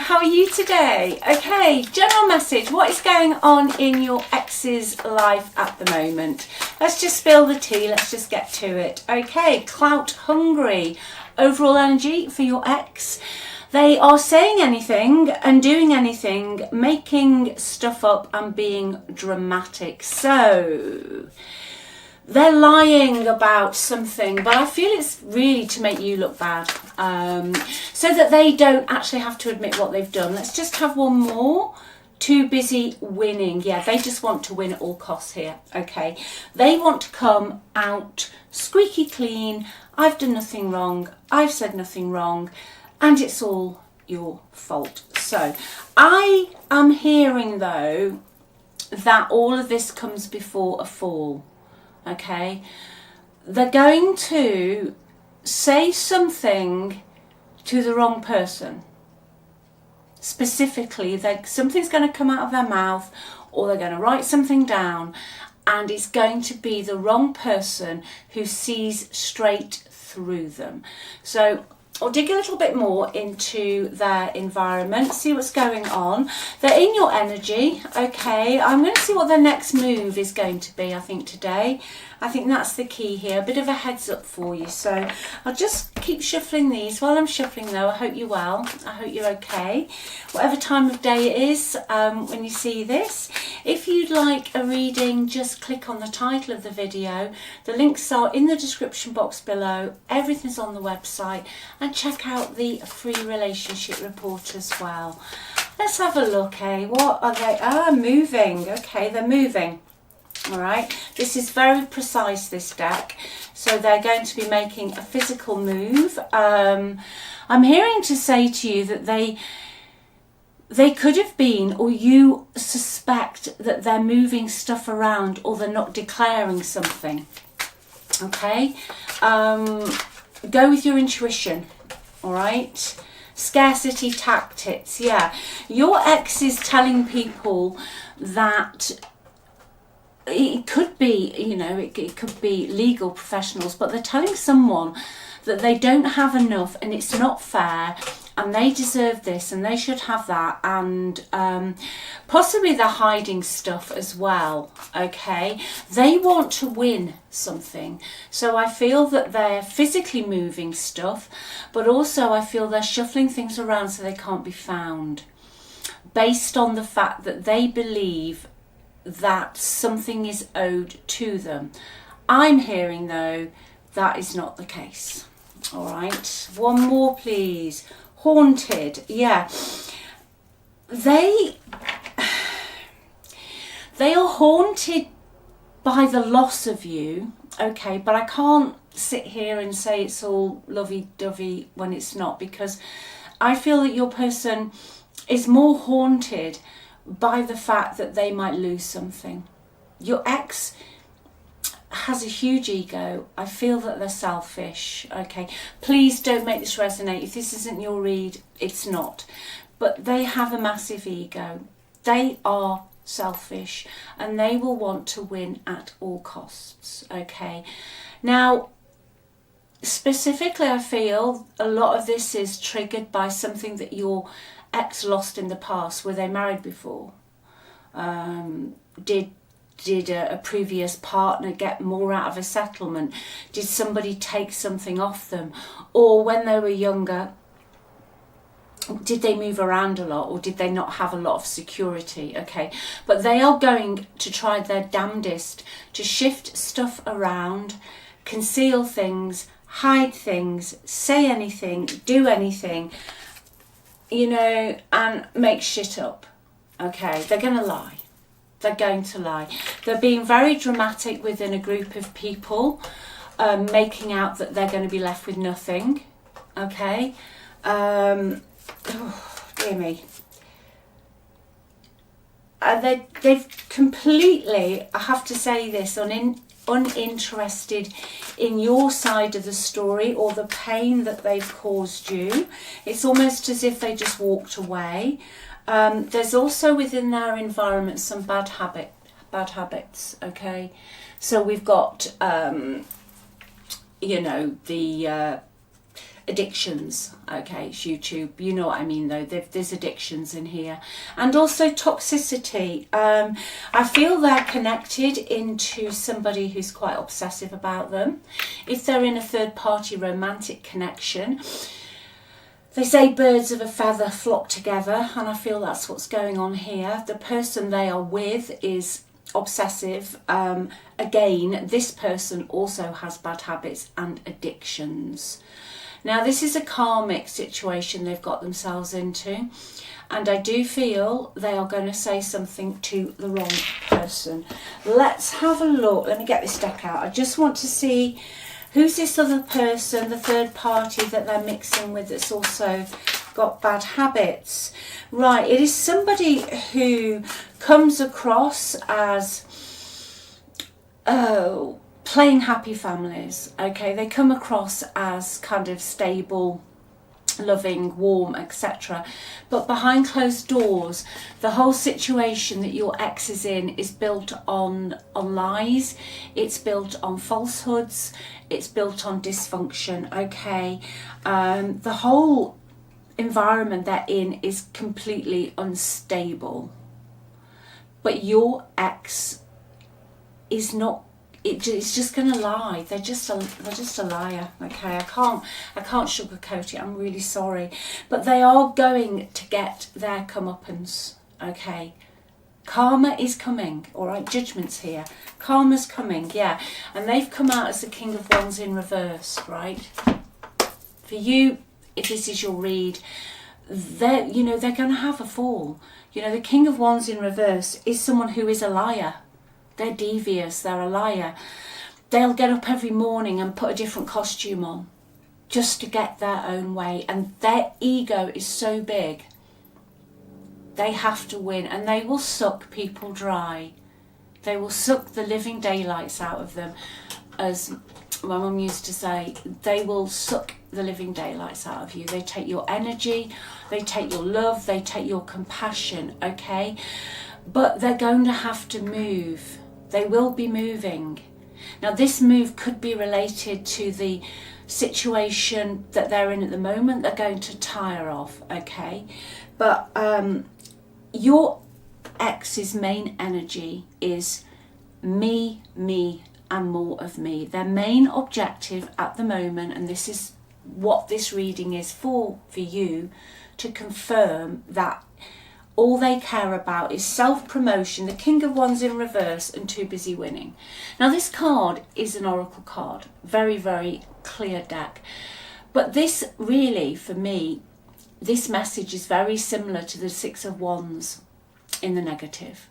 how are you today? Okay, general message. What is going on in your ex's life at the moment? Let's just spill the tea. Let's just get to it. Okay, clout hungry. Overall energy for your ex. They are saying anything and doing anything, making stuff up and being dramatic. So they're lying about something, but I feel it's really to make you look bad, so that they don't actually have to admit what they've done. Let's just have one more. Too busy winning. Yeah, they just want to win at all costs here. Okay, they want to come out squeaky clean. I've done nothing wrong. I've said nothing wrong, and it's all your fault. So I am hearing though that all of this comes before a fall. Okay, they're going to say something to the wrong person. Specifically, something's going to come out of their mouth, or they're going to write something down, and it's going to be the wrong person who sees straight through them. So I'll dig a little bit more into their environment, see what's going on. They're in your energy, okay. I'm going to see what their next move is going to be, I think, today. I think that's the key here, a bit of a heads up for you. So I'll just keep shuffling these. While I'm shuffling though, I hope you're well. I hope you're okay. Whatever time of day it is when you see this. If you'd like a reading, just click on the title of the video. The links are in the description box below. Everything's on the website. And check out the free relationship report as well. Let's have a look, eh? What are they? Ah, moving. Okay, they're moving. All right, this is very precise, this deck. So they're going to be making a physical move. I'm hearing to say to you that they could have been, or you suspect that they're moving stuff around, or they're not declaring something. Okay, go with your intuition. All right, scarcity tactics. Yeah, your ex is telling people that it could be, you know, it could be legal professionals, but they're telling someone that they don't have enough and it's not fair and they deserve this and they should have that, and possibly they're hiding stuff as well. Okay, they want to win something, so I feel that they're physically moving stuff, but also I feel they're shuffling things around so they can't be found, based on the fact that they believe that something is owed to them. I'm hearing though that is not the case. All right, one more please. Haunted. Yeah, they are haunted by the loss of you. Okay, but I can't sit here and say it's all lovey-dovey when it's not, because I feel that your person is more haunted by the fact that they might lose something. Your ex has a huge ego. I feel that they're selfish. Okay, please don't make this resonate. If this isn't your read, it's not. But they have a massive ego. They are selfish and they will want to win at all costs. Okay, now specifically I feel a lot of this is triggered by something that your ex lost in the past. Were they married before? Did a previous partner get more out of a settlement? Did somebody take something off them? Or when they were younger, did they move around a lot, or did they not have a lot of security? Okay, but they are going to try their damnedest to shift stuff around, conceal things, hide things, say anything, do anything, you know, and make shit up. Okay, they're going to lie. They're going to lie. They're being very dramatic within a group of people, making out that they're going to be left with nothing. Okay, oh, dear me. They've completely, I have to say this, uninterested in your side of the story or the pain that they've caused you. It's almost as if they just walked away. There's also within their environment some bad habits. Okay, so we've got you know, the addictions. Okay, it's YouTube, you know what I mean though, there's addictions in here. And also toxicity. I feel they're connected into somebody who's quite obsessive about them. If they're in a third party romantic connection, they say birds of a feather flock together, and I feel that's what's going on here. The person they are with is obsessive. Again, this person also has bad habits and addictions. Now, this is a karmic situation they've got themselves into, and I do feel they are going to say something to the wrong person. Let's have a look. Let me get this deck out. I just want to see who's this other person, the third party that they're mixing with, that's also got bad habits. Right, it is somebody who comes across as playing happy families. Okay, they come across as kind of stable, loving, warm, etc. But behind closed doors, the whole situation that your ex is in is built on lies. It's built on falsehoods. It's built on dysfunction. Okay, the whole environment they're in is completely unstable. But your ex is not. It's just going to lie. They're just a liar. Okay, I can't sugarcoat it. I'm really sorry, but they are going to get their comeuppance. Okay, karma is coming. All right, judgment's here. Karma's coming. Yeah, and they've come out as the King of Wands in reverse. Right, for you, if this is your read, they're going to have a fall. You know, the King of Wands in reverse is someone who is a liar. They're devious, they're a liar. They'll get up every morning and put a different costume on just to get their own way. And their ego is so big. They have to win, and they will suck people dry. They will suck the living daylights out of them. As my mum used to say, they will suck the living daylights out of you. They take your energy, they take your love, they take your compassion, okay? But they're going to have to move. They will be moving. Now, this move could be related to the situation that they're in at the moment. They're going to tire off, okay? But your ex's main energy is me, and more of me. Their main objective at the moment, and this is what this reading is for you, to confirm that all they care about is self-promotion, the King of Wands in reverse, and too busy winning. Now, this card is an oracle card. Very, very clear deck. But this really, for me, this message is very similar to the Six of Wands in the negative.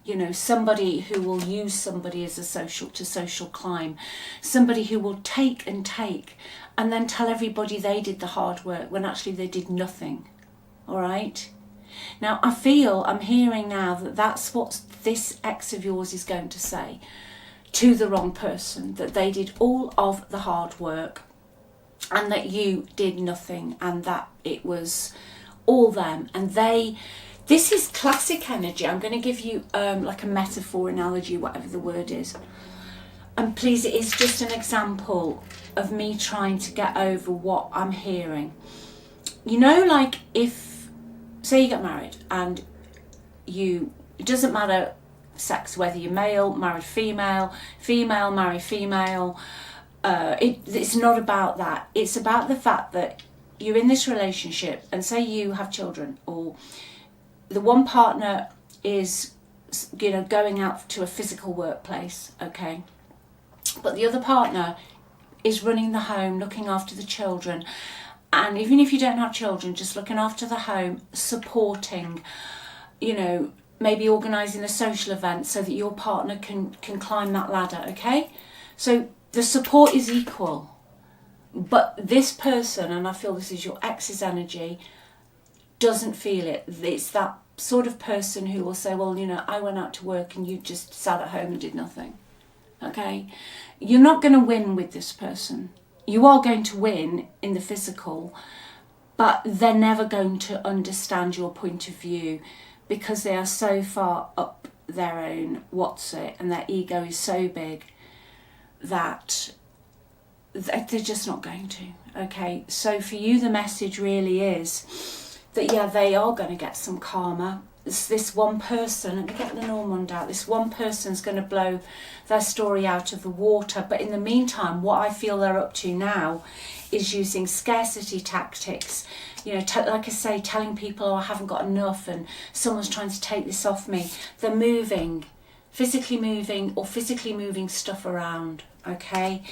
You know, somebody who will use somebody as a social climb. Somebody who will take and then tell everybody they did the hard work when actually they did nothing. All right? Now, I'm hearing now that that's what this ex of yours is going to say to the wrong person, that they did all of the hard work and that you did nothing, and that it was all them. And this is classic energy. I'm going to give you like a metaphor, analogy, whatever the word is. And please, it is just an example of me trying to get over what I'm hearing. You know, like if, say you get married and it doesn't matter sex, whether you're male, married female, female, married female, it's not about that. It's about the fact that you're in this relationship and say you have children, or the one partner is, going out to a physical workplace, okay? But the other partner is running the home, looking after the children. And even if you don't have children, just looking after the home, supporting, maybe organising a social event so that your partner can climb that ladder, okay? So the support is equal. But this person, and I feel this is your ex's energy, doesn't feel it. It's that sort of person who will say, well, I went out to work and you just sat at home and did nothing, okay? You're not going to win with this person. You are going to win in the physical, but they're never going to understand your point of view because they are so far up their own and their ego is so big that they're just not going to, Okay, so for you the message really is that, yeah, they are going to get some karma. This one person, let me get the Normand out, this one person's going to blow their story out of the water. But in the meantime, what I feel they're up to now is using scarcity tactics. You know, like I say, telling people, oh, I haven't got enough and someone's trying to take this off me. They're moving, physically moving stuff around, okay?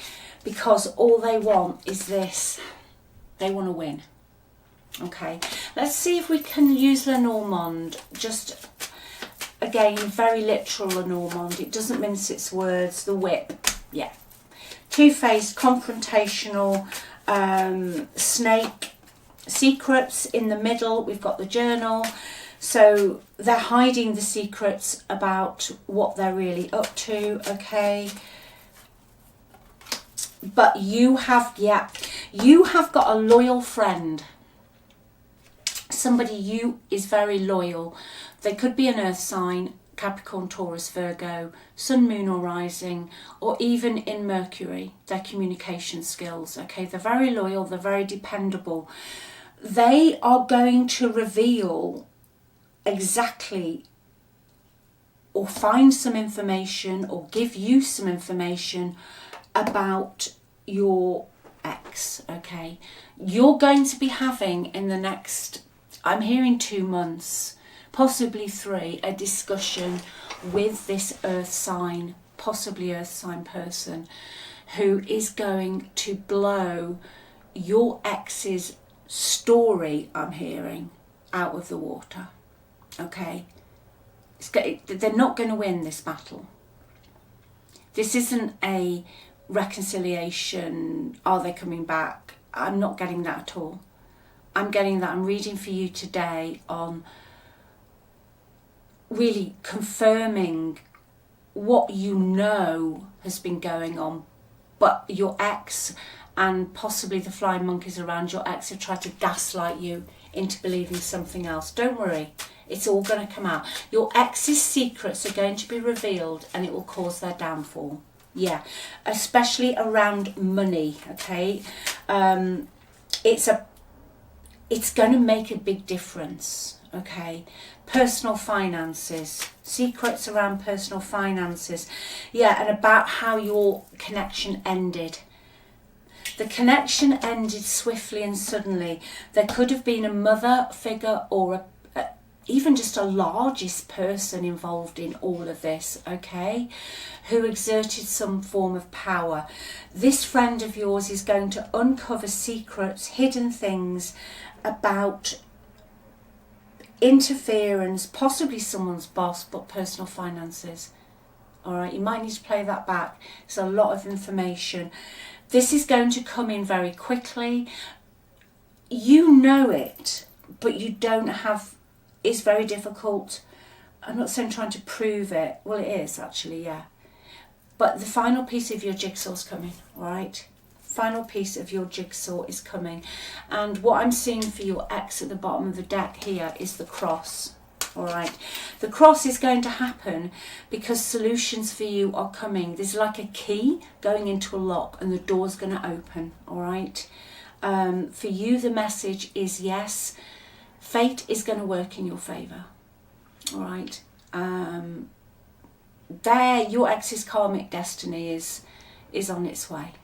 Because all they want is this. They want to win. Okay, let's see if we can use Lenormand. Just, again, very literal Lenormand. It doesn't mince its words. The whip, yeah. Two-faced, confrontational, snake. Secrets in the middle. We've got the journal. So they're hiding the secrets about what they're really up to, okay? But you have got a loyal friend. Somebody is very loyal. They could be an earth sign, Capricorn, Taurus, Virgo, Sun, Moon or Rising, or even in Mercury, their communication skills. Okay, they're very loyal, they're very dependable. They are going to reveal exactly, or find some information, or give you some information about your ex. Okay, you're going to be having in the next, I'm hearing 2 months, possibly 3, a discussion with this earth sign, possibly earth sign person, who is going to blow your ex's story, I'm hearing, out of the water. Okay, they're not going to win this battle. This isn't a reconciliation, are they coming back? I'm not getting that at all. I'm getting that I'm reading for you today on really confirming what you know has been going on, but your ex and possibly the flying monkeys around your ex have tried to gaslight you into believing something else. Don't worry, it's all going to come out. Your ex's secrets are going to be revealed and it will cause their downfall. Yeah, especially around money, okay? It's going to make a big difference, okay? Personal finances, secrets around personal finances. Yeah, and about how your connection ended. The connection ended swiftly and suddenly. There could have been a mother figure or even just a largest person involved in all of this, okay, who exerted some form of power. This friend of yours is going to uncover secrets, hidden things about interference, possibly someone's boss, but personal finances. All right, you might need to play that back. It's a lot of information. This is going to come in very quickly. You know it, but you don't have, it's very difficult. I'm not saying trying to prove it. Well, it is actually, yeah. But the final piece of your jigsaw's coming, all right? Final piece of your jigsaw is coming. And what I'm seeing for your ex at the bottom of the deck here is the cross. All right, the cross is going to happen because solutions for you are coming. There's like a key going into a lock and the door's going to open. All right, for you the message is yes, fate is going to work in your favour. All right, your ex's karmic destiny is on its way.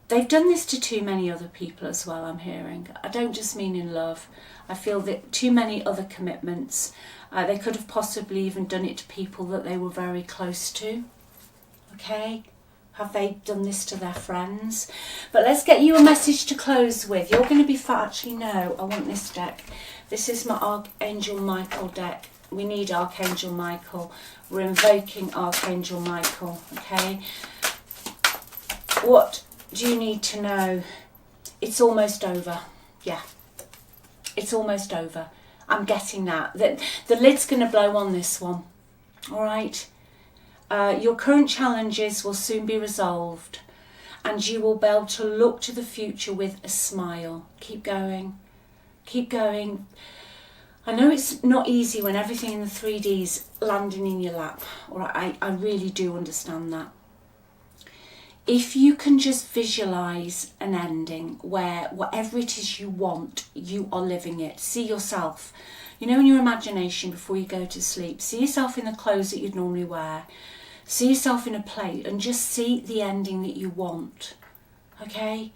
They've done this to too many other people as well, I'm hearing. I don't just mean in love. I feel that too many other commitments. They could have possibly even done it to people that they were very close to. Okay? Have they done this to their friends? But let's get you a message to close with. You're going to be actually, no, I want this deck. This is my Archangel Michael deck. We need Archangel Michael. We're invoking Archangel Michael. Okay? What do you need to know? It's almost over. Yeah, it's almost over. I'm getting that. The lid's going to blow on this one. All right. Your current challenges will soon be resolved, and you will be able to look to the future with a smile. Keep going. Keep going. I know it's not easy when everything in the 3D's landing in your lap. All right. I really do understand that. if you can just visualize an ending where whatever it is you want, you are living it. See yourself, in your imagination before you go to sleep. See yourself in the clothes that you'd normally wear. See yourself in a plate and just see the ending that you want. Okay?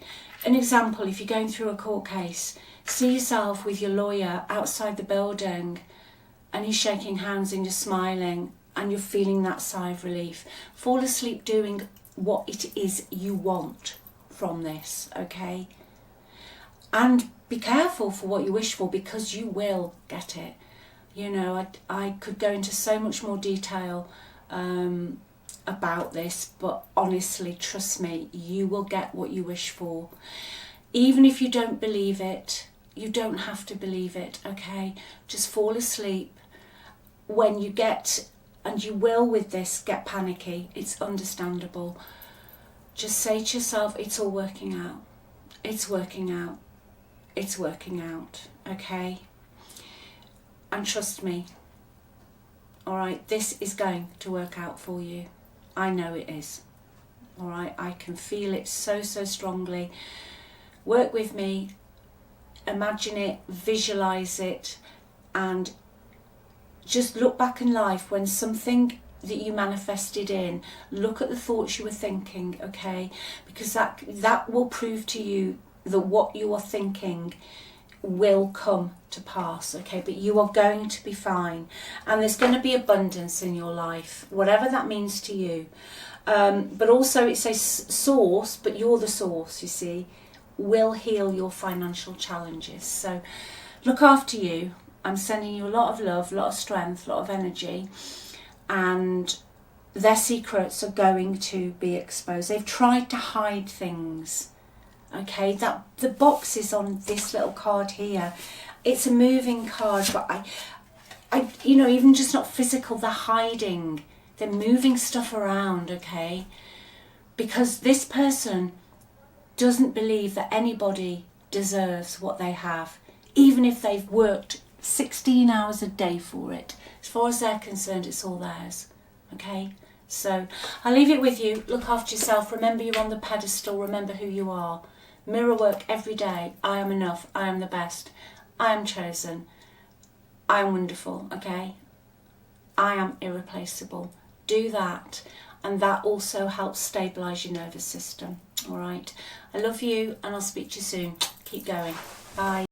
An example, if you're going through a court case, see yourself with your lawyer outside the building and he's shaking hands and you're smiling and you're feeling that sigh of relief. Fall asleep doing what it is you want from this, okay? And be careful for what you wish for, because you will get it. I could go into so much more detail about this, but honestly, trust me, you will get what you wish for. Even if you don't believe it, you don't have to believe it, okay? Just fall asleep. When you get, and you will with this, get panicky, it's understandable. Just say to yourself, it's all working out. It's working out. It's working out, okay? And trust me, all right, this is going to work out for you. I know it is, all right? I can feel it so, so strongly. Work with me, imagine it, visualize it, and just look back in life when something that you manifested in, look at the thoughts you were thinking, okay? Because that will prove to you that what you are thinking will come to pass, okay? But you are going to be fine, and there's going to be abundance in your life, whatever that means to you. But also it says source, but you're the source, you see, will heal your financial challenges. So look after you. I'm sending you a lot of love, a lot of strength, a lot of energy, and their secrets are going to be exposed. They've tried to hide things, okay? That the box is on this little card here. It's a moving card, but I even just not physical, they're hiding. They're moving stuff around, okay? Because this person doesn't believe that anybody deserves what they have, even if they've worked 16 hours a day for it. As far as they're concerned, it's all theirs, okay? So I'll leave it with you. Look after yourself. Remember you're on the pedestal. Remember who you are. Mirror work every day. I am enough. I am the best. I am chosen. I am wonderful, okay? I am irreplaceable. Do that, and that also helps stabilise your nervous system, all right? I love you, and I'll speak to you soon. Keep going. Bye.